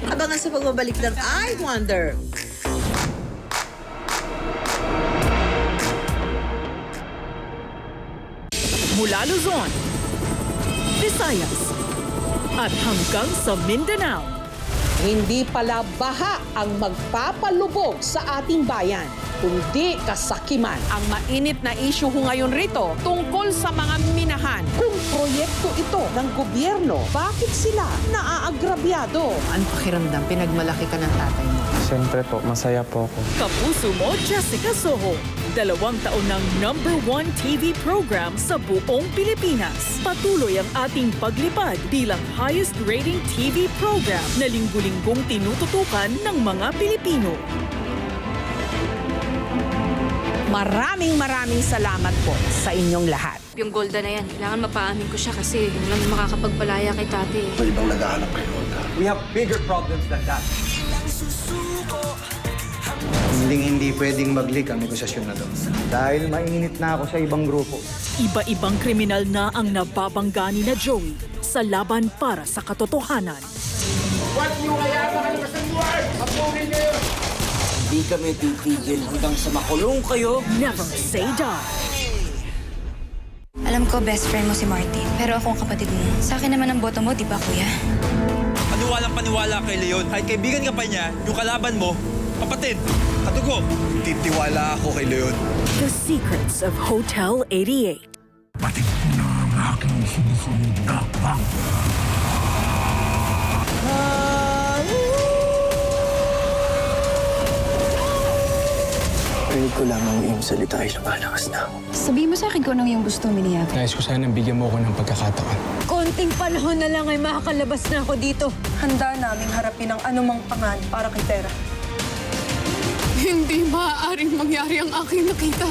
Abangan sa pagbabalik ng I Wonder. Mula Luzon, Visayas, at hanggang sa Mindanao. Hindi pala baha ang magpapalubog sa ating bayan, kundi kasakiman. Ang mainit na issue ngayon rito tungkol sa mga minahan. Kung proyekto ito ng gobyerno, bakit sila naaagrabyado? Ano pakiramdam? Pinagmalaki ka ng tatay mo. Siyempre po, masaya po ako. Kapuso mo, Jessica Soho. 2 taon ng #1 TV program sa buong Pilipinas. Patuloy ang ating paglipad bilang highest rating TV program na linggo-linggong tinututukan ng mga Pilipino. Maraming salamat po sa inyong lahat. Yung Golda na yan, kailangan mapaamin ko siya kasi yun lang yung makakapagpalaya kay tate. Pwede bang naghahanap kay Golda? We have bigger problems than that. Hindi pwedeng mag-leak ang negosasyon na doon. Dahil mainit na ako sa ibang grupo. Iba-ibang kriminal na ang nababangga ni na Joey sa laban para sa katotohanan. What nyo kaya makalimutan mo? Mapugin kayo! Hindi kami titigil hanggang sa makulong kayo. Never say die. Alam ko, best friend mo si Martin. Pero ako ang kapatid mo. Sa akin naman ang boto mo, di ba, kuya? Paniwalang-paniwala kay Leon. Kahit kaibigan ka pa niya, yung kalaban mo, kapatid, katugo. Titiwala ako kay Leon. The Secrets of Hotel 88. Batik mo na ang aking sinusundakbang. Pwede ko lamang iyong salita ay lumalakas na ako. Sabihin mo sa akin kung anong yung gusto, Miniap. Nais ko sana bigyan mo ako ng pagkakataon. Konting panahon na lang ay makakalabas na ako dito. Handa naming harapin ang anumang pangan para kay Tera. Hindi maaaring mangyari ang aking nakita.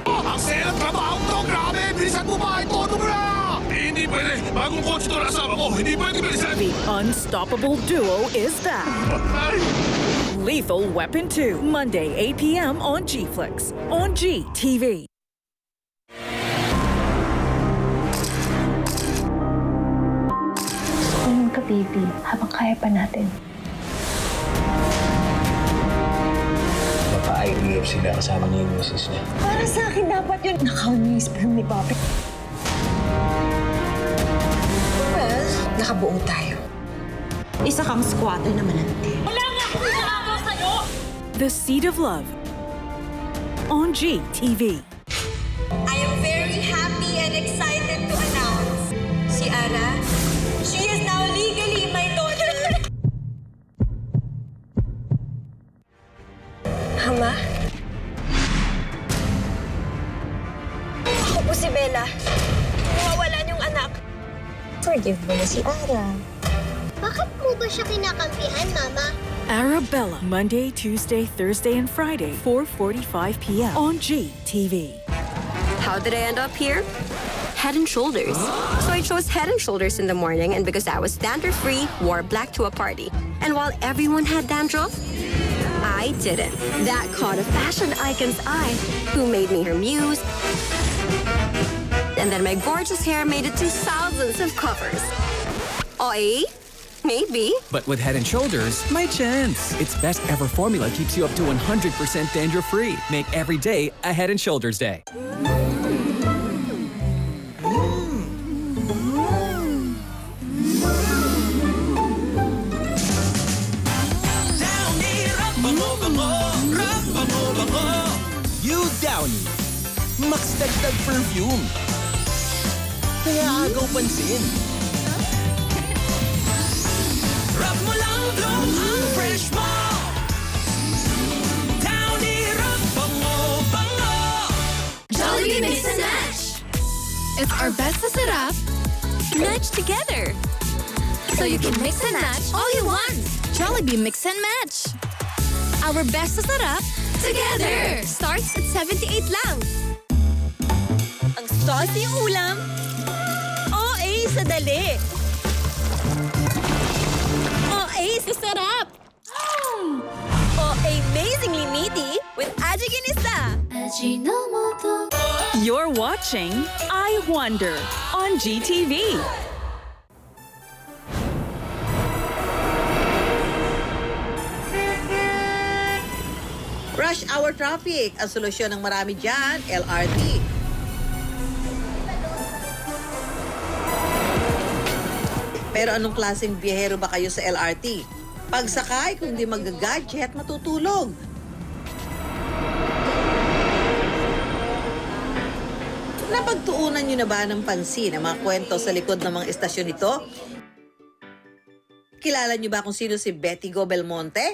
Ang selat trabaho to! Grabe! Bilisan mo ba? Itono mo na! Hindi pwede! Bagong coach to na asama ko! Hindi pwede bilisan! The unstoppable duo is back. Lethal Weapon 2, Monday, 8 p.m. on G-Flix. On GTV. Tulong ka, baby. Habang kaya pa natin. Mapa-IVF sila kasama niya yung misis niya. Para sa akin dapat yun. Nakaw niya yung sperm ni Bobby. Well, nakabuo tayo. Isa kang squatter na malandi. The Seed of Love. On GTV. I am very happy and excited to announce si Ara, she is now legally my daughter. Ama? Ako po si Bella. Nawawalan yung anak. Forgive mo na si Ara. Bakit mo ba siya kinakampihan, Mama? Arabella, Monday, Tuesday, Thursday, and Friday, 4:45 p.m. on GTV. How did I end up here? Head and Shoulders. So I chose Head and Shoulders in the morning, and because I was dandruff-free, wore black to a party. And while everyone had dandruff, I didn't. That caught a fashion icon's eye, who made me her muse. And then my gorgeous hair made it to thousands of covers. Oi? Maybe. But with Head & Shoulders, my chance. Its best ever formula keeps you up to 100% dandruff-free. Make every day a Head & Shoulders day. You Downy. Max dagdag perfume. Kaya agaw pansin. Rub mo lang blow ang fresh mo. Downy Rub bango. Jollibee Mix and Match. It's our best sa sarap. Match together. So you can mix and match all you want. Jollibee Mix and Match. Our best sa sarap together. Starts at 78 lang. Ang saucy ulam. OA sa dali. OA sa sarap. OA amazingly meaty with Ajiginista. You're watching I Wonder on GTV. Rush hour traffic. Ang solusyon ng marami dyan, LRT. Pero anong klaseng biyahero ba kayo sa LRT? Pagsakay, kung di mag-gadget, matutulog. Napagtuunan nyo na ba ng pansin ang mga kwento sa likod ng mga estasyon nito? Kilala nyo ba kung sino si Betty Go Belmonte?